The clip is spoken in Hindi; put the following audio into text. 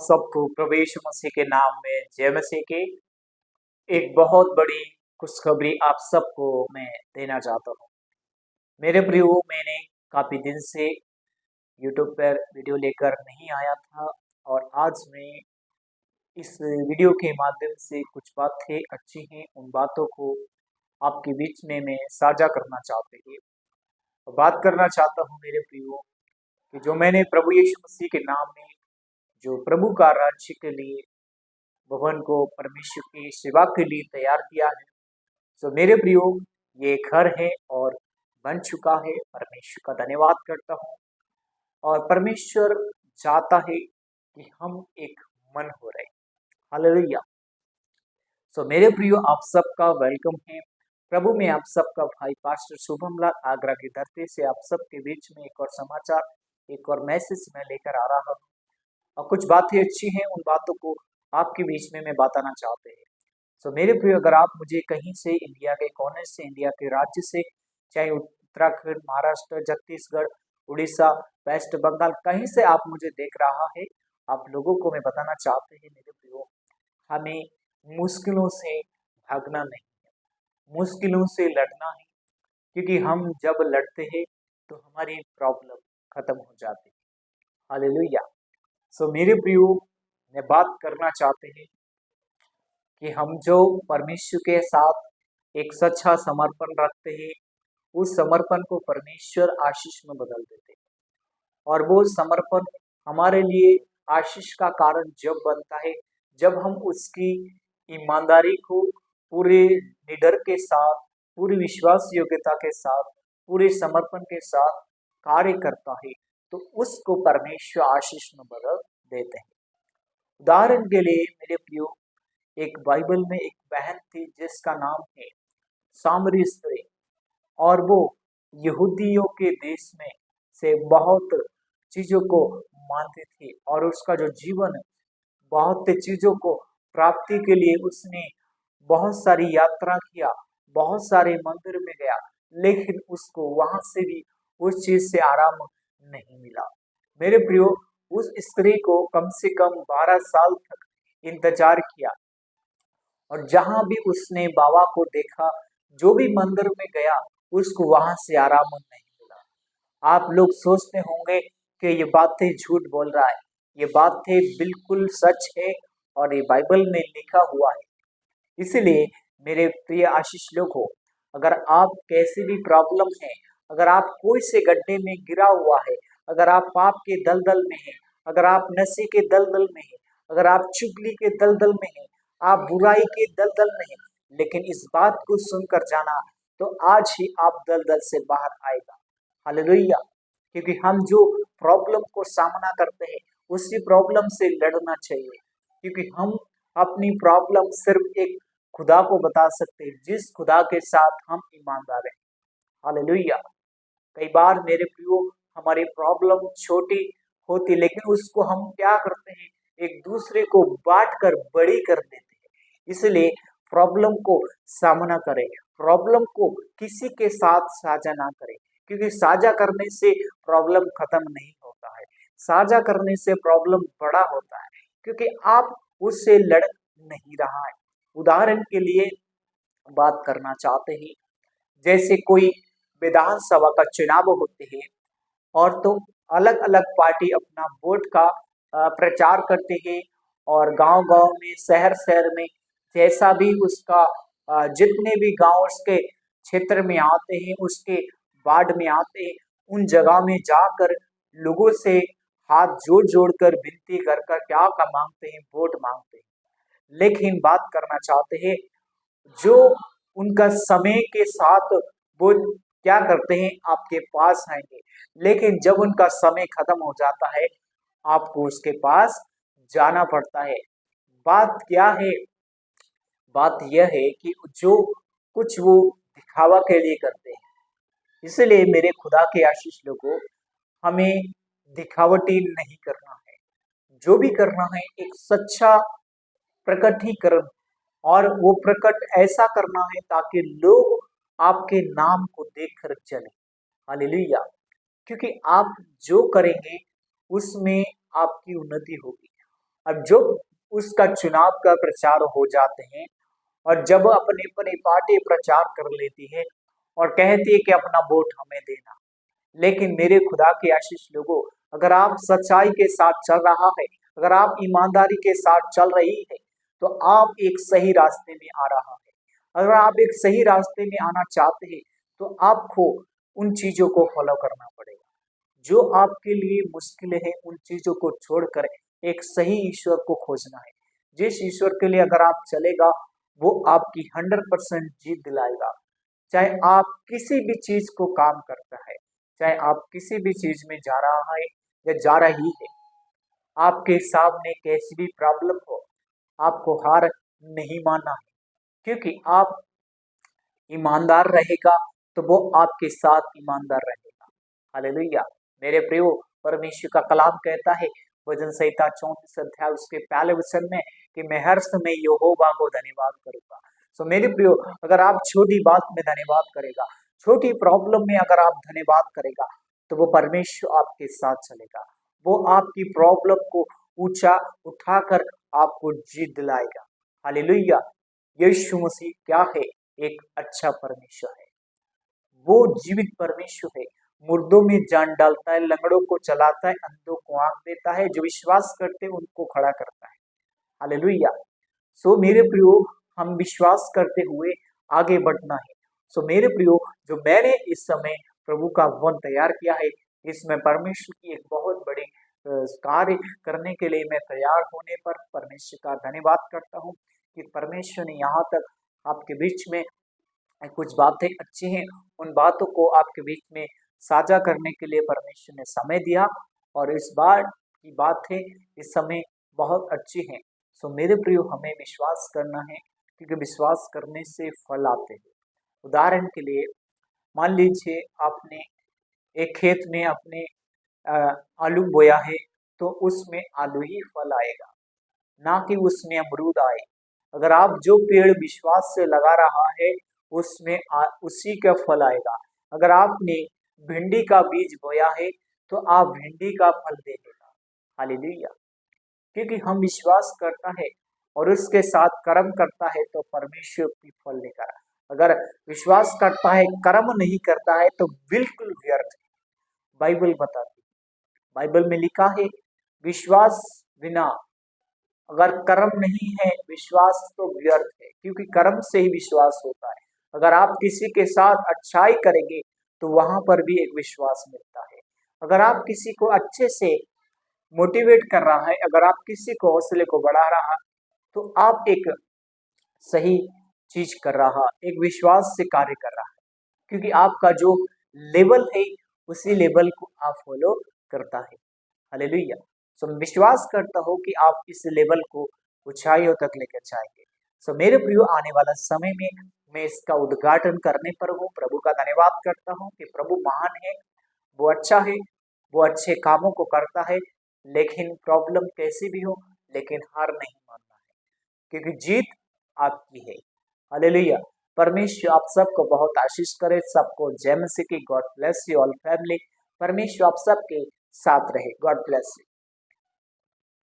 सबको प्रभु यीशु मसीह के नाम में जय मसीह के। एक बहुत बड़ी खुशखबरी आप सबको मैं देना चाहता हूँ। मेरे प्रियो, मैंने काफ़ी दिन से यूट्यूब पर वीडियो लेकर नहीं आया था और आज मैं इस वीडियो के माध्यम से कुछ बातें अच्छी हैं, उन बातों को आपके बीच में मैं साझा करना चाहते हैं। बात करना चाहता हूँ मेरे प्रियो कि जो मैंने प्रभु यीशु मसीह के नाम में जो प्रभु का राज्य के लिए भवन को परमेश्वर की सेवा के लिए तैयार किया है। तो मेरे प्रियो, ये घर है और बन चुका है। परमेश्वर का धन्यवाद करता हूँ और परमेश्वर चाहता है कि हम एक मन हो रहे। हालेलुया। सो मेरे प्रियो, आप सबका वेलकम है। प्रभु में आप सबका भाई पास्टर शुभम लाल आगरा की धरती से आप सबके बीच में एक और समाचार, एक और मैसेज मैं लेकर आ रहा हूँ और कुछ बातें अच्छी हैं, उन बातों को आपके बीच में मैं बताना चाहते हैं। सो मेरे प्रिय, अगर आप मुझे कहीं से, इंडिया के कोने से, इंडिया के राज्य से, चाहे उत्तराखंड, महाराष्ट्र, छत्तीसगढ़, उड़ीसा, वेस्ट बंगाल, कहीं से आप मुझे देख रहा है, आप लोगों को मैं बताना चाहते हैं मेरे प्रियो, हमें मुश्किलों से भागना नहीं है, मुश्किलों से लड़ना है। क्योंकि हम जब लड़ते हैं तो हमारी प्रॉब्लम खत्म हो जाती है। हालेलुया। सो मेरे प्रियो, मैं बात करना चाहते हैं कि हम जो परमेश्वर के साथ एक सच्चा समर्पण रखते हैं, उस समर्पण को परमेश्वर आशीष में बदल देते हैं। और वो समर्पण हमारे लिए आशीष का कारण जब बनता है, जब हम उसकी ईमानदारी को पूरे निडर के साथ, पूरी विश्वास योग्यता के साथ, पूरे समर्पण के साथ कार्य करता है, तो उसको परमेश्वर आशीष में बदल देते हैं। उदाहरण के लिए मेरे प्रियो, एक बाइबल में एक बहन थी जिसका नाम है सामरी स्त्री, और वो यहूदियों के देश में से बहुत चीजों को मानती थी और उसका जो जीवन है, बहुत चीजों को प्राप्ति के लिए उसने बहुत सारी यात्रा किया, बहुत सारे मंदिर में गया, लेकिन उसको वहां से भी उस चीज से आराम नहीं मिला। मेरे प्रियो, उस स्त्री को कम से कम 12 साल तक इंतजार किया और जहां भी उसने बाबा को देखा, जो भी मंदिर में गया, उसको वहां से आराम नहीं मिला। आप लोग सोचते होंगे कि ये बातें झूठ बोल रहा है, ये बातें बिल्कुल सच है और ये बाइबल में लिखा हुआ है। इसलिए मेरे प्रिय आशीष लोगों, अगर आप कैसी भी प्रॉब्लम है, अगर आप कोई से गड्ढे में गिरा हुआ है, अगर आप पाप के दलदल में हैं, अगर आप नशे के दलदल में हैं, अगर आप चुगली के दलदल में हैं, आप बुराई के दलदल में हैं, लेकिन इस बात को सुनकर जाना, तो आज ही आप दलदल से बाहर आएगा। हालेलुया। क्योंकि हम जो प्रॉब्लम को सामना करते हैं, उसी प्रॉब्लम से लड़ना चाहिए। क्योंकि हम अपनी प्रॉब्लम सिर्फ एक खुदा को बता सकते हैं, जिस खुदा के साथ हम ईमानदार हैं। हालेलुया। कई बार मेरे प्रियो, हमारी प्रॉब्लम छोटी होती, लेकिन उसको हम क्या करते हैं, एक दूसरे को बांट कर बड़ी कर देते हैं। इसलिए प्रॉब्लम को सामना करें, प्रॉब्लम को किसी के साथ साझा ना करें, क्योंकि साझा करने से प्रॉब्लम खत्म नहीं होता है, साझा करने से प्रॉब्लम बड़ा होता है, क्योंकि आप उससे लड़ नहीं रहा है। उदाहरण के लिए बात करना चाहते हैं, जैसे कोई विधानसभा का चुनाव होते हैं और तो अलग अलग पार्टी अपना वोट का प्रचार करते हैं और गांव गांव में, शहर शहर में, जैसा भी उसका जितने भी गांव उसके क्षेत्र में आते हैं, उसके वार्ड में आते हैं, उन जगह में जाकर लोगों से हाथ जोड़ जोड़ कर विनती कर कर क्या का मांगते हैं, वोट मांगते हैं। लेकिन बात करना चाहते हैं, जो उनका समय के साथ वो क्या करते हैं, आपके पास आएंगे, लेकिन जब उनका समय खत्म हो जाता है, आपको उसके पास जाना पड़ता है। बात क्या है? बात यह है कि जो कुछ वो दिखावा के लिए करते हैं। इसलिए मेरे खुदा के आशीष लोगों, हमें दिखावटी नहीं करना है। जो भी करना है, एक सच्चा प्रकटीकरण, और वो प्रकट ऐसा करना है ताकि लोग आपके नाम को देखकर चले। हालेलुया। क्योंकि आप जो करेंगे उसमें आपकी उन्नति होगी। अब जो उसका चुनाव का प्रचार हो जाते हैं और जब अपनी अपनी पार्टी प्रचार कर लेती है और कहती है कि अपना वोट हमें देना, लेकिन मेरे खुदा के आशीष लोगों, अगर आप सच्चाई के साथ चल रहा है, अगर आप ईमानदारी के साथ चल रही है, तो आप एक सही रास्ते में आ रहा है। अगर आप एक सही रास्ते में आना चाहते हैं तो आपको उन चीजों को फॉलो करना पड़ेगा जो आपके लिए मुश्किल है। उन चीजों को छोड़कर एक सही ईश्वर को खोजना है, जिस ईश्वर के लिए अगर आप चलेगा वो आपकी 100% जीत दिलाएगा। चाहे आप किसी भी चीज को काम करता है, चाहे आप किसी भी चीज में जा रहा है या जा रही है, आपके सामने कैसी भी प्रॉब्लम हो, आपको हार नहीं मानना है, क्योंकि आप ईमानदार रहेगा तो वो आपके साथ ईमानदार रहेगा। हालेलुया। मेरे प्रियो, परमेश्वर का कलाम कहता है भजन संहिता 34 अध्याय उसके पहले वचन में कि मैं हर समय यहोवा को धन्यवाद करूंगा। सो मेरे प्रियो, अगर आप छोटी बात में धन्यवाद करेगा, छोटी प्रॉब्लम में अगर आप धन्यवाद करेगा, तो वो परमेश्वर आपके साथ चलेगा। वो आपकी प्रॉब्लम को ऊंचा उठाकर आपको जीत दिलाएगा। हालेलुया। यीशु मसीह क्या है? एक अच्छा परमेश्वर है। वो जीवित परमेश्वर है, मुर्दों में जान डालता है, लंगड़ों को चलाता है, अंधों को आंख देता है, जो विश्वास करते हैं उनको खड़ा करता है। हालेलुया। सो मेरे प्रियो, हम विश्वास करते हुए आगे बढ़ना है। सो मेरे प्रियो, जो मैंने इस समय प्रभु का भवन तैयार किया है, इसमें परमेश्वर की एक बहुत बड़ी कार्य करने के लिए मैं तैयार होने पर परमेश्वर का धन्यवाद करता हूँ कि परमेश्वर ने यहाँ तक आपके बीच में कुछ बातें अच्छी हैं, उन बातों को आपके बीच में साझा करने के लिए परमेश्वर ने समय दिया, और इस बार की बातें इस समय बहुत अच्छी हैं। सो मेरे प्रियो, हमें विश्वास करना है, क्योंकि विश्वास करने से फल आते हैं। उदाहरण के लिए मान लीजिए आपने एक खेत में अपने आलू बोया है, तो उसमें आलू ही फल आएगा, ना कि उसमें अमरूद आए। अगर आप जो पेड़ विश्वास से लगा रहा है उसमें उसी का फल आएगा। अगर आपने भिंडी का बीज बोया है तो आप भिंडी का फल देगा। हालेलुया। क्योंकि हम विश्वास करता है और उसके साथ कर्म करता है तो परमेश्वर की फल लेकर। अगर विश्वास करता है कर्म नहीं करता है तो बिल्कुल व्यर्थ है। बाइबल बताती है, बाइबल में लिखा है विश्वास बिना अगर कर्म नहीं है, विश्वास तो व्यर्थ है, क्योंकि कर्म से ही विश्वास होता है। अगर आप किसी के साथ अच्छाई करेंगे तो वहां पर भी एक विश्वास मिलता है। अगर आप किसी को अच्छे से मोटिवेट कर रहा है, अगर आप किसी को हौसले को बढ़ा रहा, तो आप एक सही चीज कर रहा, एक विश्वास से कार्य कर रहा है, क्योंकि आपका जो लेवल है उसी लेवल को आप फॉलो करता है। हालेलुया। सो मैं विश्वास करता हूँ कि आप इस लेवल को ऊंचाइयों तक लेकर जाएंगे। सो मेरे प्रियो, आने वाला समय में मैं इसका उद्घाटन करने पर हूँ। प्रभु का धन्यवाद करता हूँ कि प्रभु महान है, वो अच्छा है, वो अच्छे कामों को करता है। लेकिन प्रॉब्लम कैसी भी हो, लेकिन हार नहीं मानना है, क्योंकि जीत आपकी है। हालेलुया। परमेश्वर आप सबको बहुत आशीष करे, सबको जय मसीह की। God bless you all family. परमेश्वर आप सबके साथ रहे। God bless you.